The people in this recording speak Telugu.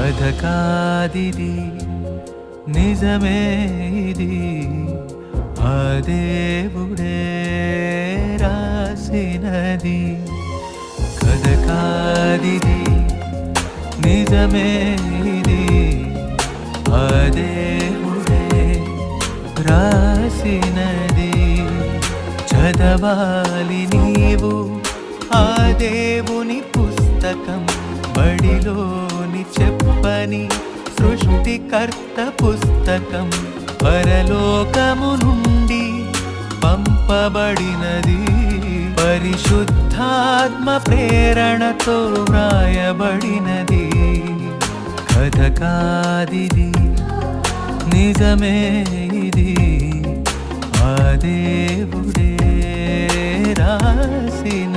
కథ కాదిది నిజమే ఇది ఆ దేవుడే రాసినది కథ కాదిది నిజమే ఇది ఆ దేవుడే రాసినది చదవాలి నీవు ఆ దేవుని పుస్తకం బడిలోని చెప్పని సృష్టికర్త పుస్తకం పరలోకము నుండి పంపబడినది పరిశుద్ధాత్మ ప్రేరణతో వ్రాయబడినది కథ కాదిది నిజమే ఇది ఆ దేవుడే రాసిన